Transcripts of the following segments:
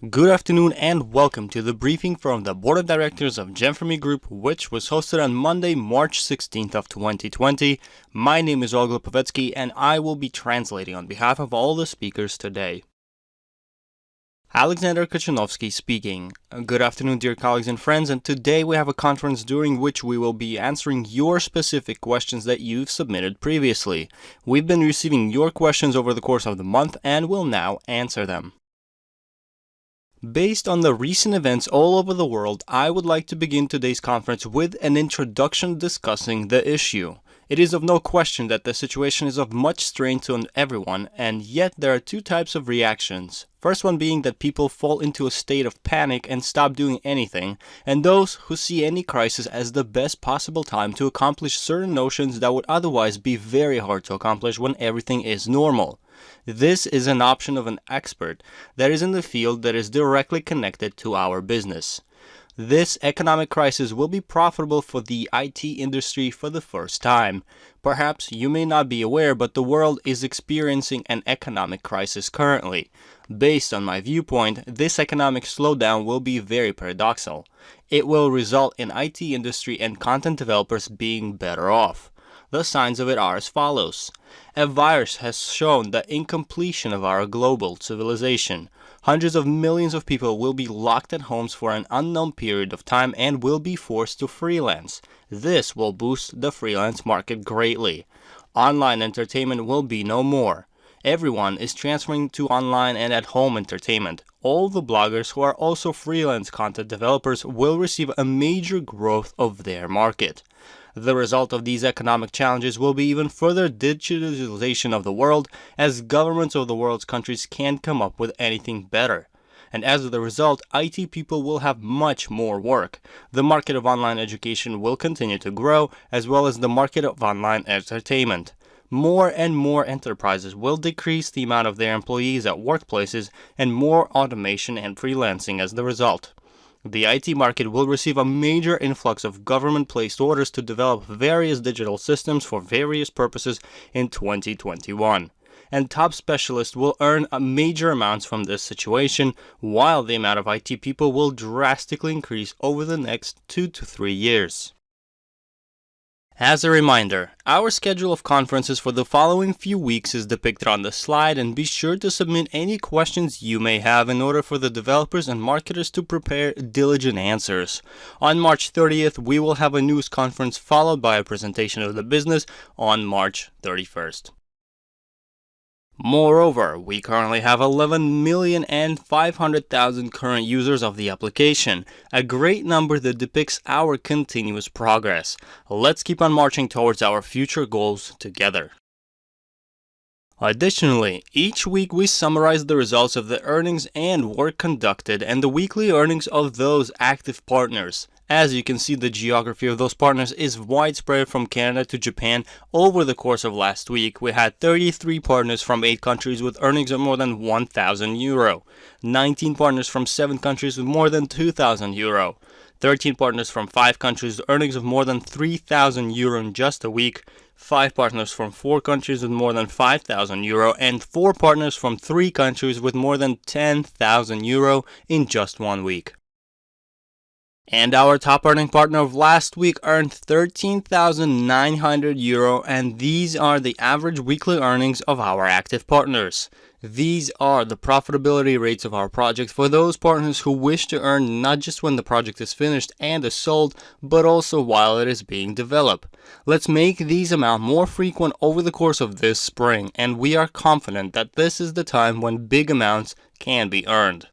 Good afternoon and welcome to the briefing from the Board of Directors of Gemfremy Group, which was hosted on Monday, March 16th of 2020. My name is Olga Povetsky and I will be translating on behalf of all the speakers today. Alexander Kachanovsky speaking. Good afternoon, dear colleagues and friends, and today we have a conference during which we will be answering your specific questions that you've submitted previously. We've been receiving your questions over the course of the month and will now answer them. Based on the recent events all over the world, I would like to begin today's conference with an introduction discussing the issue. It is of no question that the situation is of much strain to everyone, and yet there are two types of reactions. First one being that people fall into a state of panic and stop doing anything, and those who see any crisis as the best possible time to accomplish certain notions that would otherwise be very hard to accomplish when everything is normal. This is an option of an expert that is in the field that is directly connected to our business. This economic crisis will be profitable for the IT industry for the first time. Perhaps you may not be aware, but the world is experiencing an economic crisis currently. Based on my viewpoint, this economic slowdown will be very paradoxical. It will result in IT industry and content developers being better off. The signs of it are as follows. A virus has shown the incompletion of our global civilization. Hundreds of millions of people will be locked at homes for an unknown period of time and will be forced to freelance. This will boost the freelance market greatly. Online entertainment will be no more. Everyone is transferring to online and at-home entertainment. All the bloggers who are also freelance content developers will receive a major growth of their market. The result of these economic challenges will be even further digitalization of the world, as governments of the world's countries can't come up with anything better. And as a result, IT people will have much more work. The market of online education will continue to grow, as well as the market of online entertainment. More and more enterprises will decrease the amount of their employees at workplaces, and more automation and freelancing as the result. The IT market will receive a major influx of government-placed orders to develop various digital systems for various purposes in 2021. And top specialists will earn major amounts from this situation, while the amount of IT people will drastically increase over the next 2 to 3 years. As a reminder, our schedule of conferences for the following few weeks is depicted on the slide, and be sure to submit any questions you may have in order for the developers and marketers to prepare diligent answers. On March 30th, we will have a news conference followed by a presentation of the business on March 31st. Moreover, we currently have 11,500,000 current users of the application, a great number that depicts our continuous progress. Let's keep on marching towards our future goals together. Additionally, each week we summarize the results of the earnings and work conducted and the weekly earnings of those active partners. As you can see, the geography of those partners is widespread from Canada to Japan. Over the course of last week, we had 33 partners from 8 countries with earnings of more than 1,000 euro, 19 partners from 7 countries with more than 2,000 euro, 13 partners from 5 countries with earnings of more than 3,000 euro in just a week, 5 partners from 4 countries with more than 5,000 euro, and 4 partners from 3 countries with more than 10,000 euro in just 1 week. And our top earning partner of last week earned 13,900 euro, and these are the average weekly earnings of our active partners. These are the profitability rates of our projects for those partners who wish to earn not just when the project is finished and is sold, but also while it is being developed. Let's make these amounts more frequent over the course of this spring, and we are confident that this is the time when big amounts can be earned.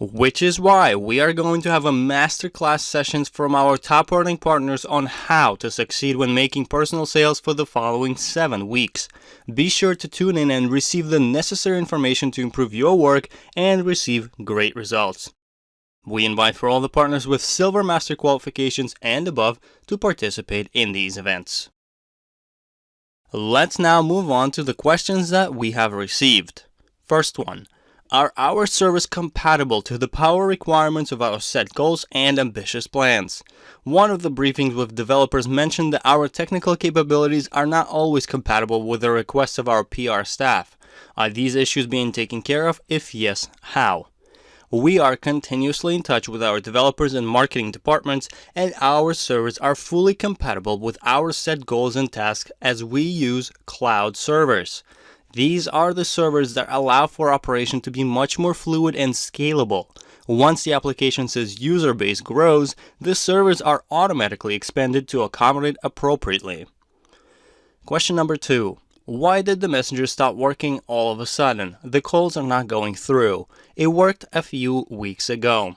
Which is why we are going to have a masterclass sessions from our top earning partners on how to succeed when making personal sales for the following 7 weeks. Be sure to tune in and receive the necessary information to improve your work and receive great results. We invite for all the partners with Silver Master qualifications and above to participate in these events. Let's now move on to the questions that we have received. First one. Are our service compatible to the power requirements of our set goals and ambitious plans? One of the briefings with developers mentioned that our technical capabilities are not always compatible with the requests of our PR staff. Are these issues being taken care of? If yes, how? We are continuously in touch with our developers and marketing departments, and our servers are fully compatible with our set goals and tasks as we use cloud servers. These are the servers that allow for operation to be much more fluid and scalable. Once the application's user base grows, the servers are automatically expanded to accommodate appropriately. Question number 2. Why did the messenger stop working all of a sudden? The calls are not going through. It worked a few weeks ago.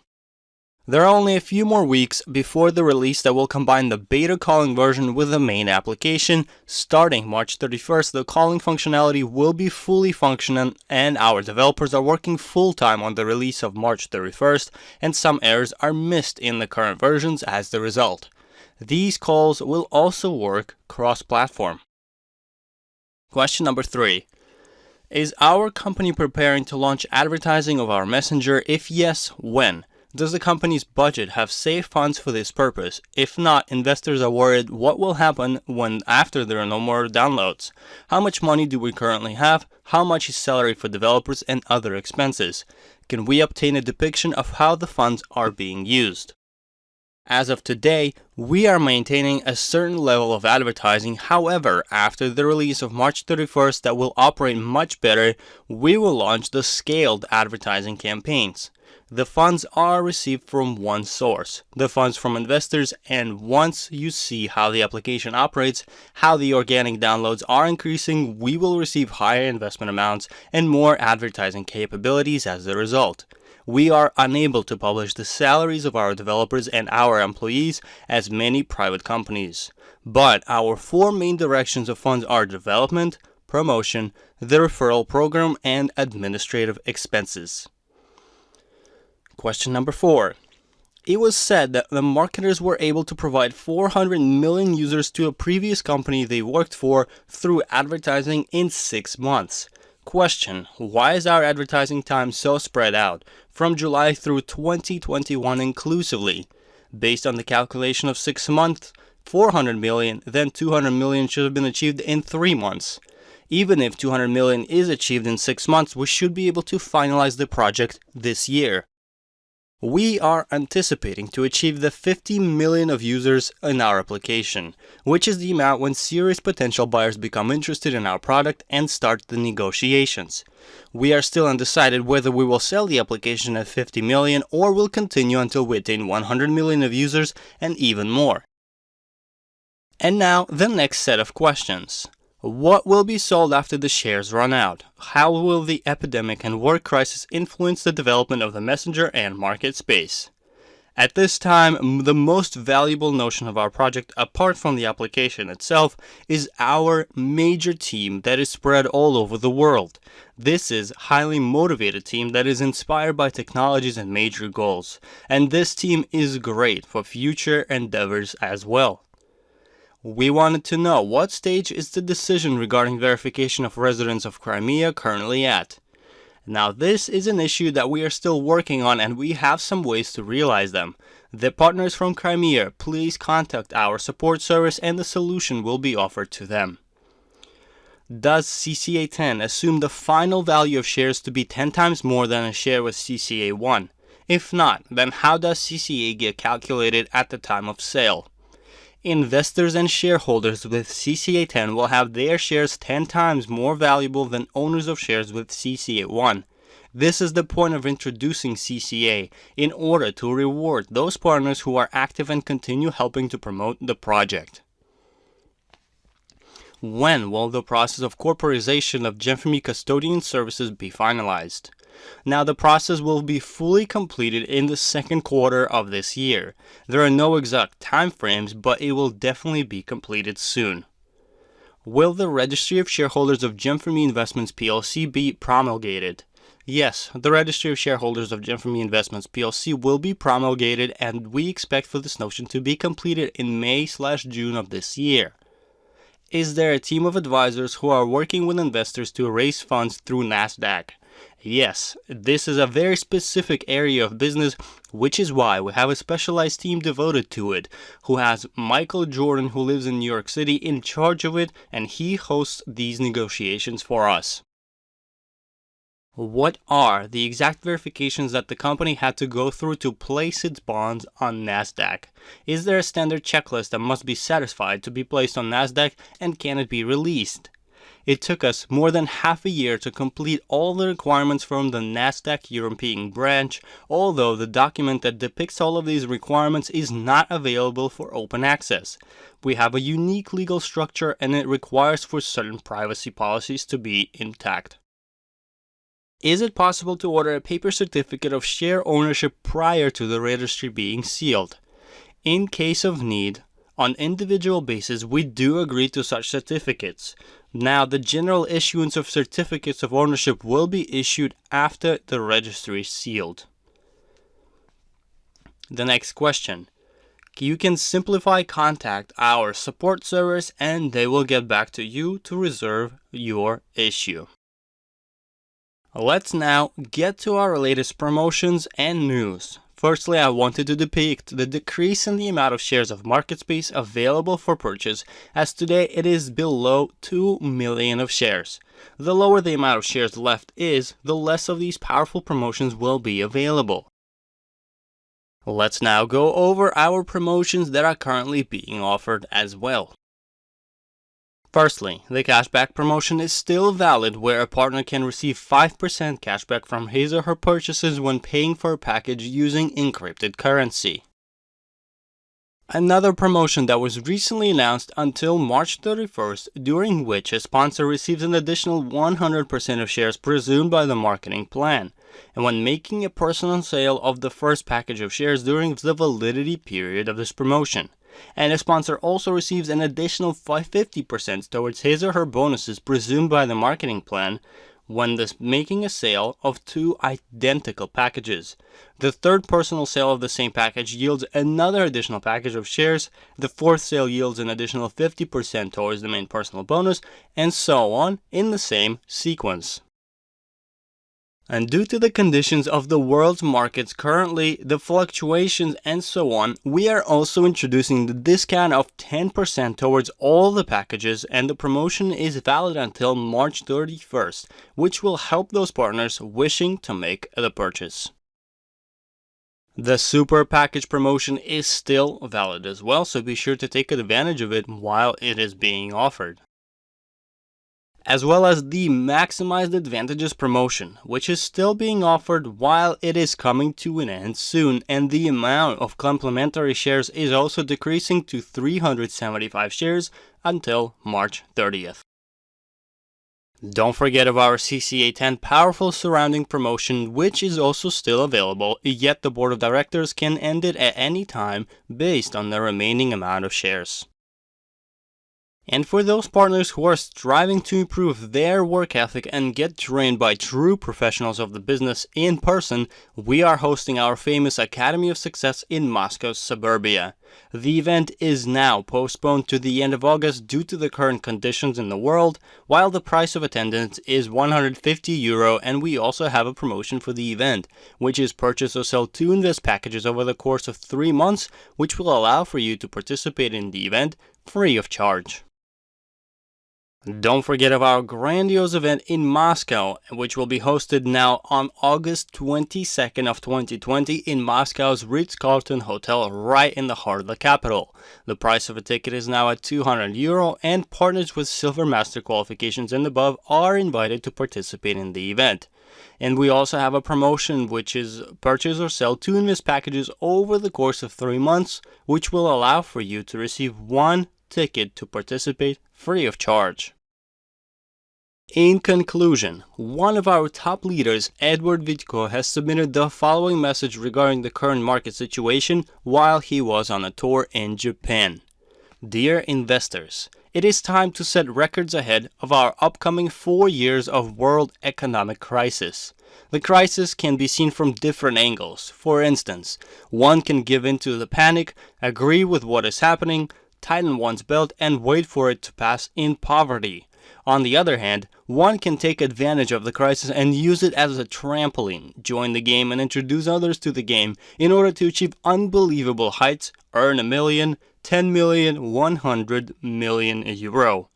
There are only a few more weeks before the release that will combine the beta calling version with the main application. Starting March 31st, the calling functionality will be fully functional, and our developers are working full-time on the release of March 31st, and some errors are missed in the current versions as the result. These calls will also work cross-platform. Question number 3. Is our company preparing to launch advertising of our messenger? If yes, when? Does the company's budget have safe funds for this purpose? If not, investors are worried what will happen after there are no more downloads. How much money do we currently have? How much is salary for developers and other expenses? Can we obtain a depiction of how the funds are being used? As of today, we are maintaining a certain level of advertising. However, after the release of March 31st that will operate much better, we will launch the scaled advertising campaigns. The funds are received from one source, the funds from investors, and once you see how the application operates, how the organic downloads are increasing, we will receive higher investment amounts and more advertising capabilities as a result. We are unable to publish the salaries of our developers and our employees as many private companies. But our 4 main directions of funds are development, promotion, the referral program, and administrative expenses. Question number 4. It was said that the marketers were able to provide 400 million users to a previous company they worked for through advertising in 6 months. Question: why is our advertising time so spread out, from July through 2021 inclusively? Based on the calculation of 6 months, 400 million, then 200 million should have been achieved in 3 months. Even if 200 million is achieved in 6 months, we should be able to finalize the project this year. We are anticipating to achieve the 50 million of users in our application, which is the amount when serious potential buyers become interested in our product and start the negotiations. We are still undecided whether we will sell the application at 50 million or will continue until we attain 100 million of users and even more. And now the next set of questions. What will be sold after the shares run out? How will the epidemic and war crisis influence the development of the messenger and market space? At this time, the most valuable notion of our project, apart from the application itself, is our major team that is spread all over the world. This is a highly motivated team that is inspired by technologies and major goals. And this team is great for future endeavors as well. We wanted to know what stage is the decision regarding verification of residents of Crimea currently at. Now this is an issue that we are still working on and we have some ways to realize them. The partners from Crimea, please contact our support service and the solution will be offered to them. Does CCA 10 assume the final value of shares to be 10 times more than a share with CCA 1? If not, then how does CCA get calculated at the time of sale? Investors and shareholders with CCA 10 will have their shares 10 times more valuable than owners of shares with CCA 1. This is the point of introducing CCA, in order to reward those partners who are active and continue helping to promote the project. When will the process of corporatization of Gemfremy custodian services be finalized? Now the process will be fully completed in the second quarter of this year. There are no exact time frames, but it will definitely be completed soon. Will the Registry of Shareholders of Gemfremy Investments plc be promulgated? Yes, the Registry of Shareholders of Gemfremy Investments plc will be promulgated, and we expect for this notion to be completed in May/June of this year. Is there a team of advisors who are working with investors to raise funds through NASDAQ? Yes, this is a very specific area of business, which is why we have a specialized team devoted to it, who has Michael Jordan, who lives in New York City, in charge of it, and he hosts these negotiations for us. What are the exact verifications that the company had to go through to place its bonds on Nasdaq? Is there a standard checklist that must be satisfied to be placed on Nasdaq, and can it be released? It took us more than half a year to complete all the requirements from the Nasdaq European branch, although the document that depicts all of these requirements is not available for open access. We have a unique legal structure, and it requires for certain privacy policies to be intact. Is it possible to order a paper certificate of share ownership prior to the registry being sealed? In case of need, on individual basis, we do agree to such certificates. Now, the general issuance of certificates of ownership will be issued after the registry is sealed. The next question. You can simply contact our support service and they will get back to you to reserve your issue. Let's now get to our latest promotions and news. Firstly, I wanted to depict the decrease in the amount of shares of market space available for purchase, as today it is below 2 million of shares. The lower the amount of shares left is, the less of these powerful promotions will be available. Let's now go over our promotions that are currently being offered as well. Firstly, the cashback promotion is still valid, where a partner can receive 5% cashback from his or her purchases when paying for a package using encrypted currency. Another promotion that was recently announced until March 31st, during which a sponsor receives an additional 100% of shares presumed by the marketing plan, and when making a personal sale of the first package of shares during the validity period of this promotion. And a sponsor also receives an additional 50% towards his or her bonuses presumed by the marketing plan when making a sale of 2 identical packages. The third personal sale of the same package yields another additional package of shares, the fourth sale yields an additional 50% towards the main personal bonus, and so on in the same sequence. And due to the conditions of the world's markets currently, the fluctuations and so on, we are also introducing the discount of 10% towards all the packages, and the promotion is valid until March 31st, which will help those partners wishing to make the purchase. The super package promotion is still valid as well, so be sure to take advantage of it while it is being offered. As well as the Maximized Advantages promotion, which is still being offered while it is coming to an end soon, and the amount of complimentary shares is also decreasing to 375 shares until March 30th. Don't forget of our CCA 10 Powerful Surrounding promotion, which is also still available, yet the board of directors can end it at any time based on the remaining amount of shares. And for those partners who are striving to improve their work ethic and get trained by true professionals of the business in person, we are hosting our famous Academy of Success in Moscow's suburbia. The event is now postponed to the end of August due to the current conditions in the world, while the price of attendance is €150, and we also have a promotion for the event, which is purchase or sell 2 invest packages over the course of 3 months, which will allow for you to participate in the event free of charge. Don't forget of our grandiose event in Moscow, which will be hosted now on August 22nd of 2020 in Moscow's Ritz-Carlton Hotel right in the heart of the capital. The price of a ticket is now at €200, and partners with Silver Master qualifications and above are invited to participate in the event. And we also have a promotion, which is purchase or sell 2 invest packages over the course of 3 months, which will allow for you to receive 1 ticket to participate free of charge. In conclusion, one of our top leaders, Edward Vitko, has submitted the following message regarding the current market situation while he was on a tour in Japan. Dear investors, it is time to set records ahead of our upcoming 4 years of world economic crisis. The crisis can be seen from different angles. For instance, one can give in to the panic, agree with what is happening, tighten one's belt, and wait for it to pass in poverty. On the other hand, one can take advantage of the crisis and use it as a trampoline, join the game and introduce others to the game in order to achieve unbelievable heights, earn 1 million, 10 million, 100 million euro.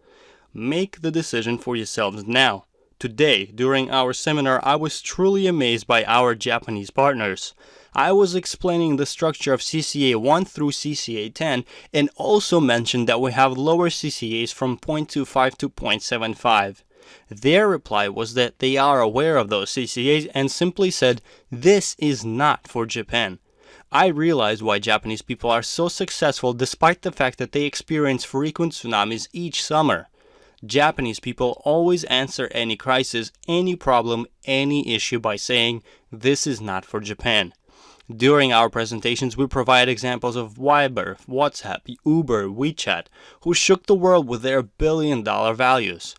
Make the decision for yourselves now. Today, during our seminar, I was truly amazed by our Japanese partners. I was explaining the structure of CCA 1 through CCA 10 and also mentioned that we have lower CCAs from 0.25 to 0.75. Their reply was that they are aware of those CCAs and simply said, "This is not for Japan." I realized why Japanese people are so successful despite the fact that they experience frequent tsunamis each summer. Japanese people always answer any crisis, any problem, any issue by saying, "This is not for Japan." During our presentations, we provide examples of Viber, WhatsApp, Uber, WeChat, who shook the world with their billion-dollar values.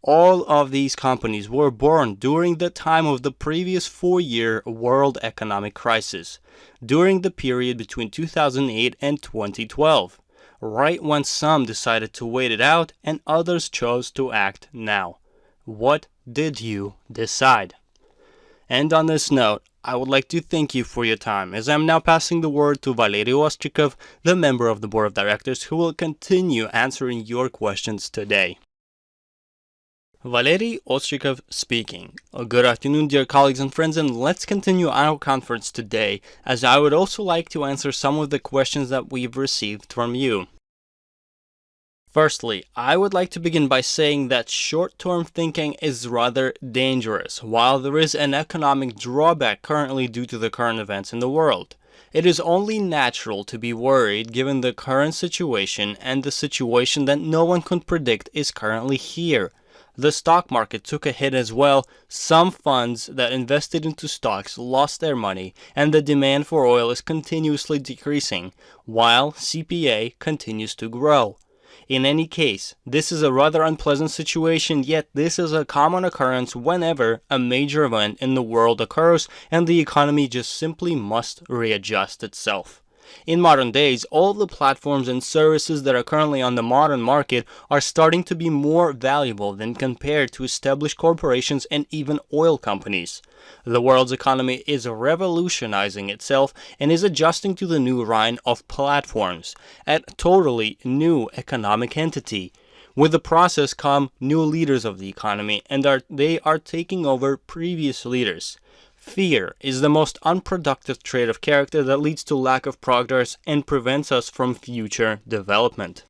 All of these companies were born during the time of the previous 4-year world economic crisis, during the period between 2008 and 2012. Right when some decided to wait it out and others chose to act now. What did you decide? And on this note, I would like to thank you for your time, as I am now passing the word to Valery Ostrikov, the member of the Board of Directors, who will continue answering your questions today. Valery Ostrikov speaking. Good afternoon, dear colleagues and friends, and let's continue our conference today, as I would also like to answer some of the questions that we've received from you. Firstly, I would like to begin by saying that short-term thinking is rather dangerous, while there is an economic drawback currently due to the current events in the world. It is only natural to be worried given the current situation and the situation that no one can predict is currently here. The stock market took a hit as well. Some funds that invested into stocks lost their money, and the demand for oil is continuously decreasing, while CPA continues to grow. In any case, this is a rather unpleasant situation, yet this is a common occurrence whenever a major event in the world occurs and the economy just simply must readjust itself. In modern days, all of the platforms and services that are currently on the modern market are starting to be more valuable than compared to established corporations and even oil companies. The world's economy is revolutionizing itself and is adjusting to the new reign of platforms, a totally new economic entity. With the process come new leaders of the economy, and they are taking over previous leaders. Fear is the most unproductive trait of character that leads to lack of progress and prevents us from future development.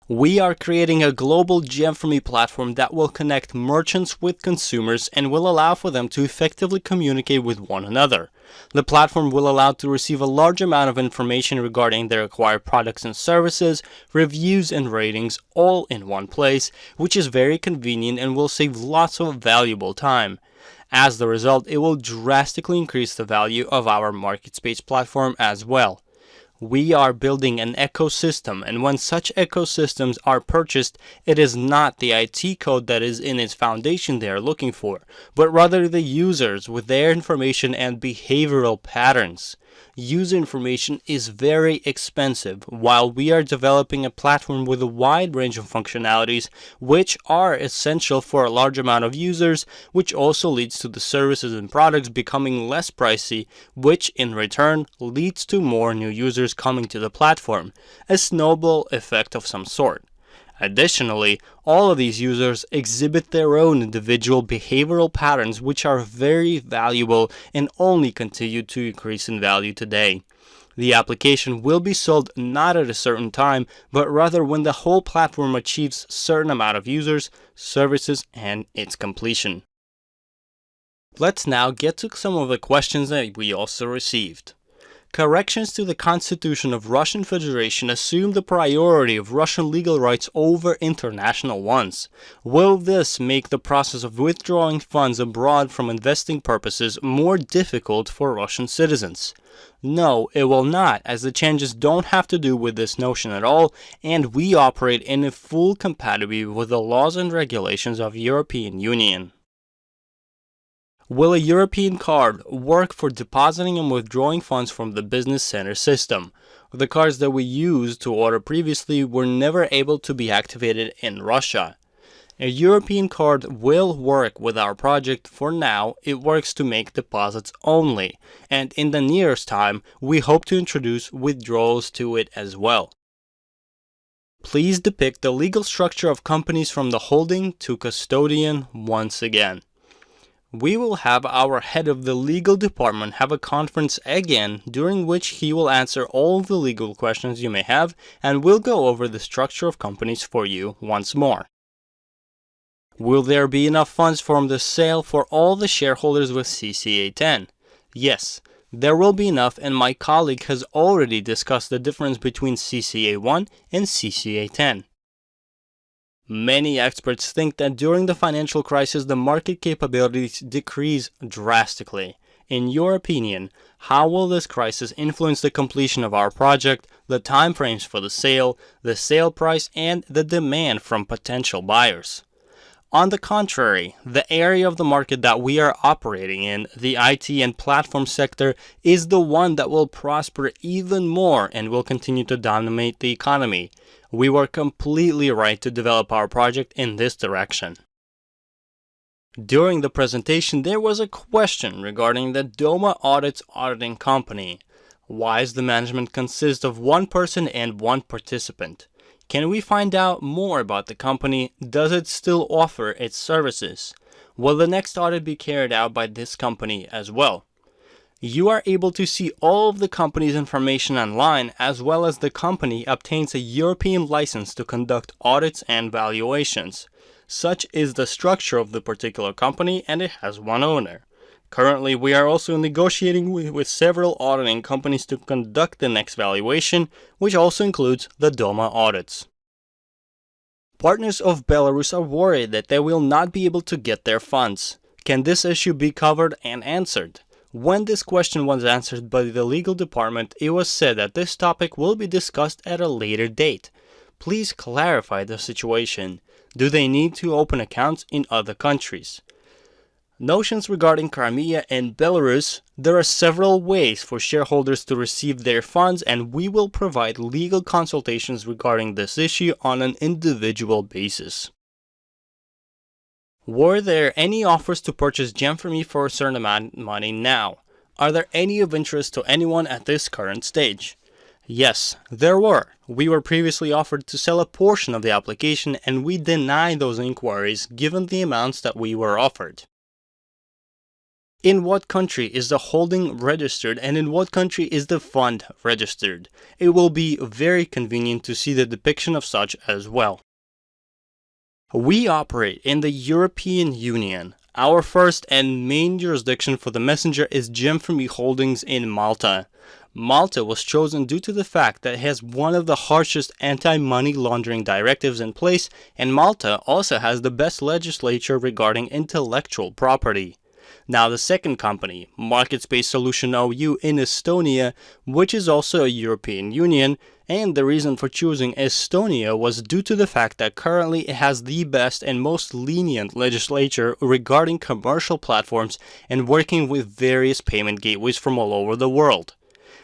We are creating a global gem-for-me platform that will connect merchants with consumers and will allow for them to effectively communicate with one another. The platform will allow to receive a large amount of information regarding their acquired products and services, reviews and ratings, all in one place, which is very convenient and will save lots of valuable time. As the result, it will drastically increase the value of our MarketSpace platform as well. We are building an ecosystem, and when such ecosystems are purchased, it is not the IT code that is in its foundation they are looking for, but rather the users with their information and behavioral patterns. User information is very expensive, while we are developing a platform with a wide range of functionalities which are essential for a large amount of users, which also leads to the services and products becoming less pricey, which in return leads to more new users coming to the platform, a snowball effect of some sort. Additionally, all of these users exhibit their own individual behavioral patterns which are very valuable and only continue to increase in value today. The application will be sold not at a certain time, but rather when the whole platform achieves a certain amount of users, services, and its completion. Let's now get to some of the questions that we also received. Corrections to the Constitution of Russian Federation assume the priority of Russian legal rights over international ones. Will this make the process of withdrawing funds abroad from investing purposes more difficult for Russian citizens? No, it will not, as the changes don't have to do with this notion at all, and we operate in a full compatibility with the laws and regulations of European Union. Will a European card work for depositing and withdrawing funds from the business center system? The cards that we used to order previously were never able to be activated in Russia. A European card will work with our project. For now, it works to make deposits only, and in the nearest time, we hope to introduce withdrawals to it as well. Please depict the legal structure of companies from the holding to custodian once again. We will have our head of the legal department have a conference again, during which he will answer all the legal questions you may have, and will go over the structure of companies for you once more. Will there be enough funds from the sale for all the shareholders with CCA 10? Yes, there will be enough, and my colleague has already discussed the difference between CCA 1 and CCA 10. Many experts think that during the financial crisis the market capabilities decrease drastically. In your opinion, how will this crisis influence the completion of our project, the timeframes for the sale price, and the demand from potential buyers? On the contrary, the area of the market that we are operating in, the IT and platform sector, is the one that will prosper even more and will continue to dominate the economy. We were completely right to develop our project in this direction. During the presentation, there was a question regarding the Doma Audits auditing company. Why does the management consist of one person and one participant? Can we find out more about the company? Does it still offer its services? Will the next audit be carried out by this company as well? You are able to see all of the company's information online, as well as the company obtains a European license to conduct audits and valuations. Such is the structure of the particular company, and it has one owner. Currently, we are also negotiating with several auditing companies to conduct the next valuation, which also includes the Doma audits. Partners of Belarus are worried that they will not be able to get their funds. Can this issue be covered and answered? When this question was answered by the legal department, it was said that this topic will be discussed at a later date. Please clarify the situation. Do they need to open accounts in other countries? Notions regarding Crimea and Belarus. There are several ways for shareholders to receive their funds, and we will provide legal consultations regarding this issue on an individual basis. Were there any offers to purchase Gem4me for a certain amount of money now? Are there any of interest to anyone at this current stage? Yes, there were. We were previously offered to sell a portion of the application, and we denied those inquiries given the amounts that we were offered. In what country is the holding registered, and in what country is the fund registered? It will be very convenient to see the depiction of such as well. We operate in the European Union. Our first and main jurisdiction for the messenger is Gem4me Holdings in Malta. Malta was chosen due to the fact that it has one of the harshest anti-money laundering directives in place, and Malta also has the best legislature regarding intellectual property. Now the second company, MarketSpace Solution OU in Estonia, which is also a European Union, and the reason for choosing Estonia was due to the fact that currently it has the best and most lenient legislature regarding commercial platforms and working with various payment gateways from all over the world.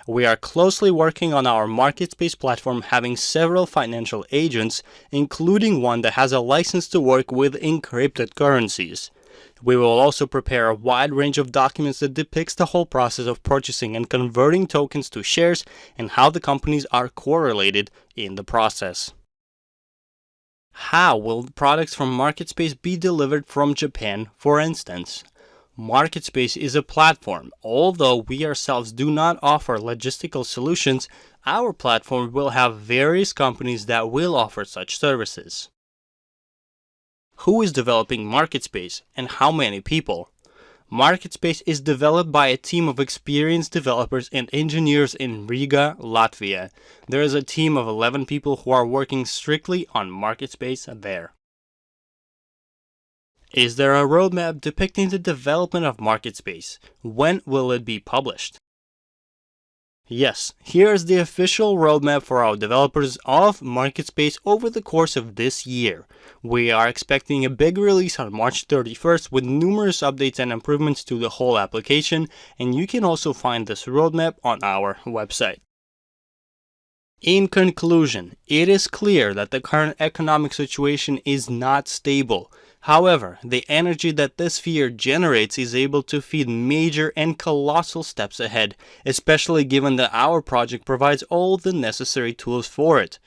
We are closely working on our MarketSpace platform, having several financial agents, including one that has a license to work with encrypted currencies. We will also prepare a wide range of documents that depicts the whole process of purchasing and converting tokens to shares and how the companies are correlated in the process. How will products from MarketSpace be delivered from Japan, for instance? MarketSpace is a platform. Although we ourselves do not offer logistical solutions, our platform will have various companies that will offer such services. Who is developing MarketSpace, and how many people? MarketSpace is developed by a team of experienced developers and engineers in Riga, Latvia. There is a team of 11 people who are working strictly on MarketSpace there. Is there a roadmap depicting the development of MarketSpace? When will it be published? Yes, here is the official roadmap for our developers of MarketSpace over the course of this year. We are expecting a big release on March 31st with numerous updates and improvements to the whole application, and you can also find this roadmap on our website. In conclusion, it is clear that the current economic situation is not stable. However, the energy that this fear generates is able to feed major and colossal steps ahead, especially given that our project provides all the necessary tools for it.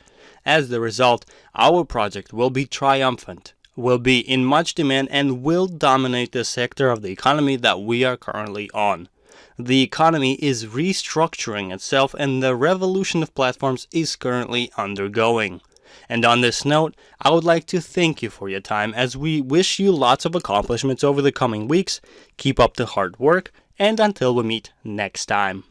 As the result, our project will be triumphant, will be in much demand, and will dominate the sector of the economy that we are currently on. The economy is restructuring itself, and the revolution of platforms is currently undergoing. And on this note, I would like to thank you for your time as we wish you lots of accomplishments over the coming weeks. Keep up the hard work, and until we meet next time.